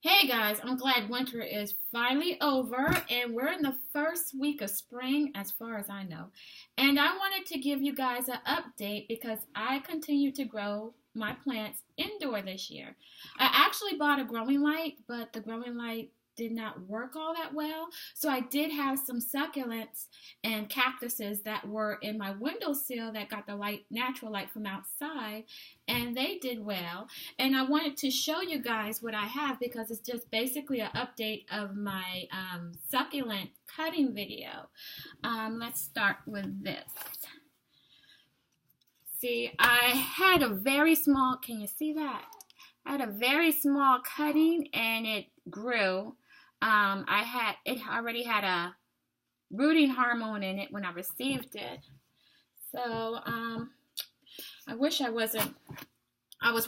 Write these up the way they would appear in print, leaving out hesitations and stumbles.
Hey guys, I'm glad winter is finally over and we're in the first week of spring as far as I know. And I wanted to give you guys an update because I continue to grow my plants indoor this year. I actually bought a growing light, but the growing light did not work all that well. So I did have some succulents and cactuses that were in my windowsill that got the light, natural light from outside, and they did well. And I wanted to show you guys what I have because it's just basically an update of my succulent cutting video. Let's start with this. See, I had a very small, can you see that? I had a very small cutting and it grew. It already had a rooting hormone in it when I received it. So I wish I was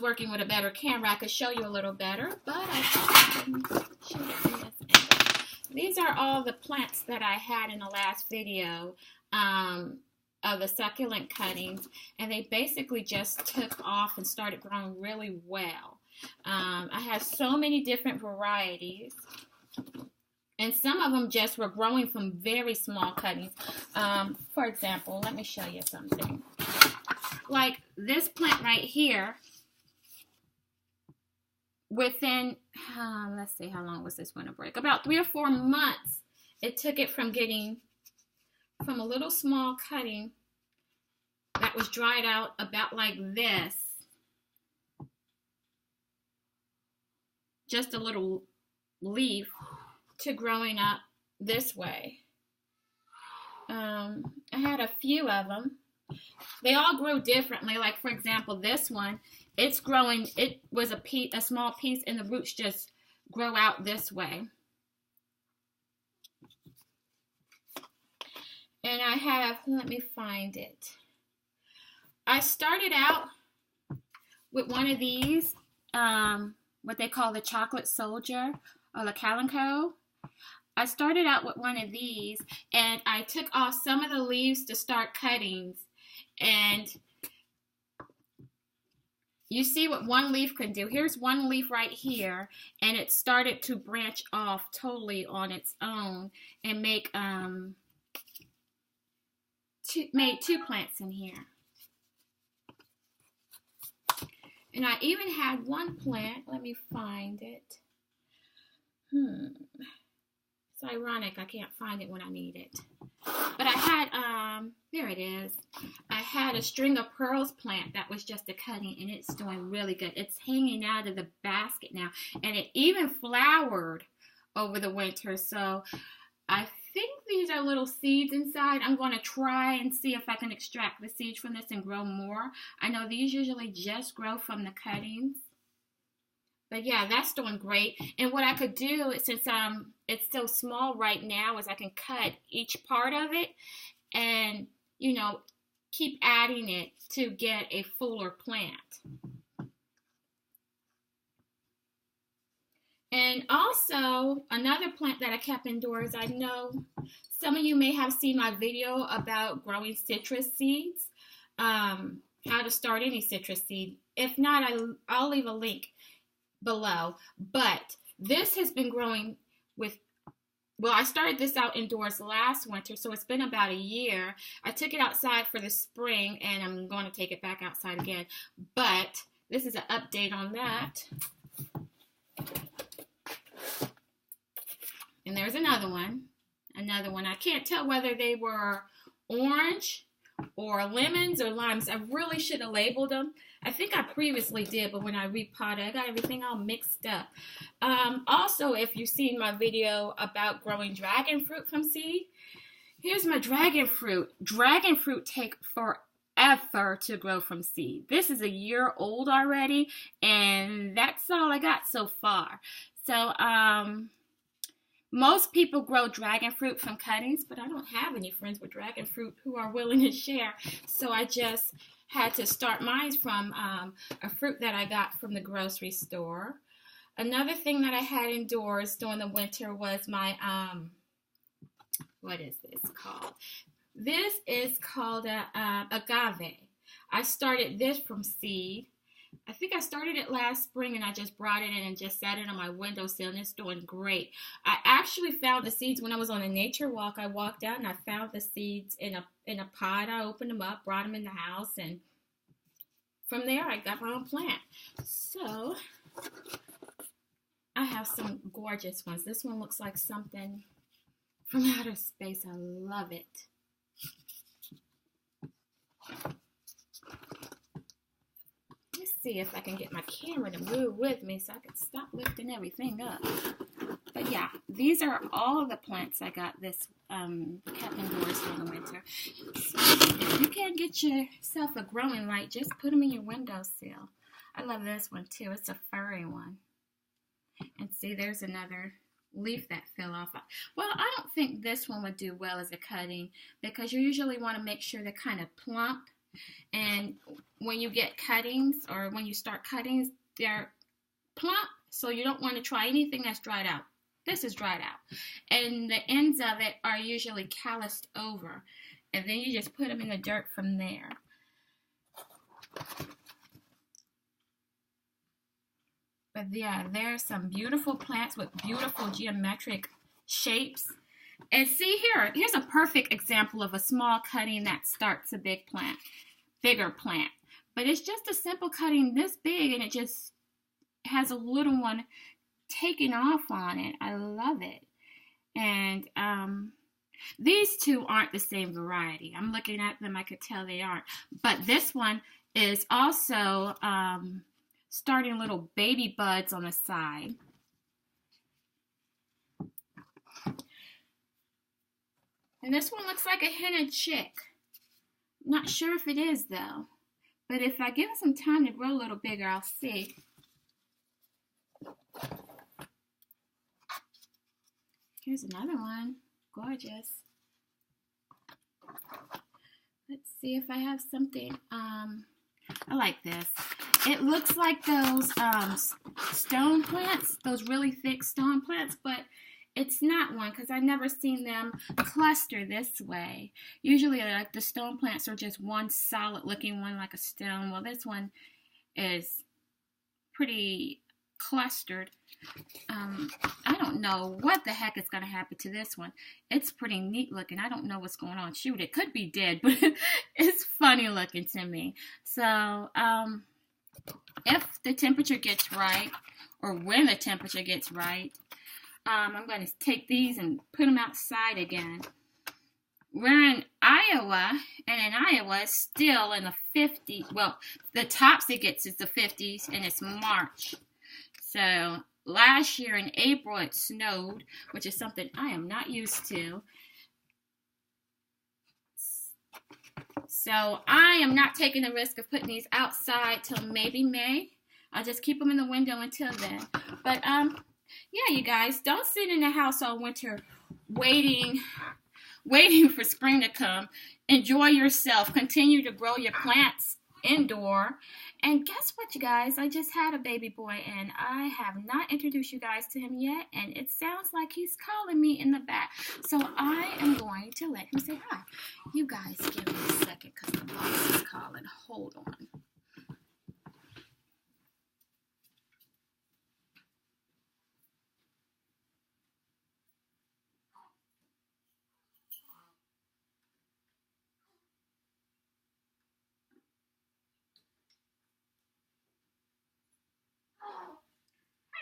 working with a better camera. I could show you a little better, but I can show it from this angle. These are all the plants that I had in the last video of the succulent cuttings, and they basically just took off and started growing really well. I have so many different varieties, and some of them just were growing from very small cuttings. For example, let me show you something. Like this plant right here, within, let's see, how long was this winter break? About 3 or 4 months, it took it from getting from a little small cutting that was dried out about like this, just a little leaf, to growing up this way. I had a few of them. They all grew differently. Like, for example, this one, it's growing, it was a small piece, and the roots just grow out this way. And I have, let me find it. I started out with one of these, what they call the chocolate soldier, or the calico. I started out with one of these, and I took off some of the leaves to start cuttings. And you see what one leaf can do. Here's one leaf right here, and it started to branch off totally on its own and made two plants in here. And I even had one plant. Let me find it. It's ironic I can't find it when I need it. But I had, there it is. I had a string of pearls plant that was just a cutting, and it's doing really good. It's hanging out of the basket now, and it even flowered over the winter. So I think these are little seeds inside. I'm going to try and see if I can extract the seeds from this and grow more. I know these usually just grow from the cuttings. But yeah, that's doing great. And what I could do, since it's so small right now, is I can cut each part of it and, keep adding it to get a fuller plant. And also, another plant that I kept indoors, I know some of you may have seen my video about growing citrus seeds, how to start any citrus seed. If not, I'll leave a link below. But this has been growing I started this out indoors last winter, so it's been about a year. I took it outside for the spring, and I'm going to take it back outside again. But this is an update on that. And there's another one. I can't tell whether they were orange or lemons or limes. I really should have labeled them. I think I previously did, but when I repotted, I got everything all mixed up. Also, if you've seen my video about growing dragon fruit from seed, here's my dragon fruit. Dragon fruit take forever to grow from seed. This is a year old already, and that's all I got so far. So, most people grow dragon fruit from cuttings, but I don't have any friends with dragon fruit who are willing to share. So I just had to start mine from a fruit that I got from the grocery store. Another thing that I had indoors during the winter was my, what is this called? This is called agave. I started this from seed. I think I started it last spring and I just brought it in and just sat it on my windowsill and it's doing great. I actually found the seeds when I was on a nature walk. I walked out and I found the seeds in a pot. I opened them up, brought them in the house, and from there I got my own plant. So I have some gorgeous ones. This one looks like something from outer space. I love it. Let's see if I can get my camera to move with me so I can stop lifting everything up. But yeah, these are all of the plants I got this kept indoors for the winter. So if you can't get yourself a growing light, just put them in your windowsill. I love this one too. It's a furry one. And see, there's another leaf that fell off. Well, I don't think this one would do well as a cutting because you usually want to make sure they're kind of plump. And when you get cuttings or when you start cuttings, they're plump, so you don't want to try anything that's dried out. This is dried out. And the ends of it are usually calloused over. And then you just put them in the dirt from there. But yeah, there's some beautiful plants with beautiful geometric shapes. And see here, here's a perfect example of a small cutting that starts a bigger plant. But it's just a simple cutting this big and it just has a little one taking off on it. I love it. And these two aren't the same variety. I'm looking at them, I could tell they aren't. But this one is also starting little baby buds on the side. And this one looks like a henna chick. Not sure if it is though. But if I give it some time to grow a little bigger, I'll see. Here's another one. Gorgeous. Let's see if I have something. I like this. It looks like those stone plants, those really thick stone plants, but it's not one because I've never seen them cluster this way. Usually like the stone plants are just one solid looking one like a stone. Well, this one is pretty clustered. I don't know what the heck is going to happen to this one. It's pretty neat looking. I don't know what's going on. Shoot, it could be dead, but it's funny looking to me. So, if the temperature gets right, or when the temperature gets right, I'm going to take these and put them outside again. We're in Iowa, and in Iowa, it's still in the 50s. Well, the tops it gets is the 50s, and it's March. So, last year in April, it snowed, which is something I am not used to. So, I am not taking the risk of putting these outside till maybe May. I'll just keep them in the window until then. But, yeah, you guys, don't sit in the house all winter waiting for spring to come. Enjoy yourself. Continue to grow your plants indoor. And guess what, you guys? I just had a baby boy, and I have not introduced you guys to him yet, and it sounds like he's calling me in the back. So I am going to let him say hi. You guys give me a second because the boss is calling. Hold on.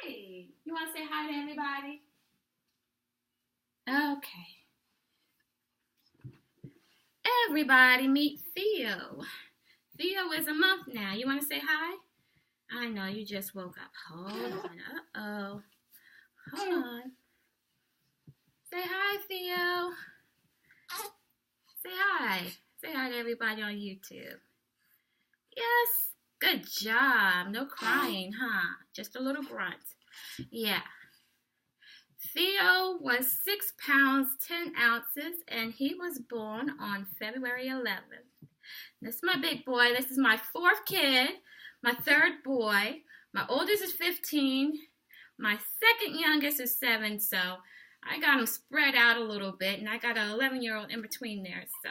Hey, you want to say hi to everybody? Okay. Everybody meet Theo. Theo is a month now. You want to say hi? I know you just woke up. Hold on. Uh-oh. Hold on. Say hi, Theo. Say hi. Say hi to everybody on YouTube. Yes. Good job. No crying, huh? Just a little grunt. Yeah. Theo was 6 pounds, 10 ounces, and he was born on February 11th. This is my big boy. This is my 4th kid, my 3rd boy. My oldest is 15. My 2nd youngest is 7, so I got them spread out a little bit, and I got an 11-year-old in between there. So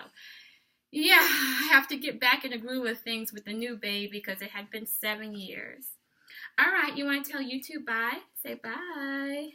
yeah, I have to get back in the groove of things with the new baby because it had been 7 years. All right, you want to tell YouTube bye? Say bye.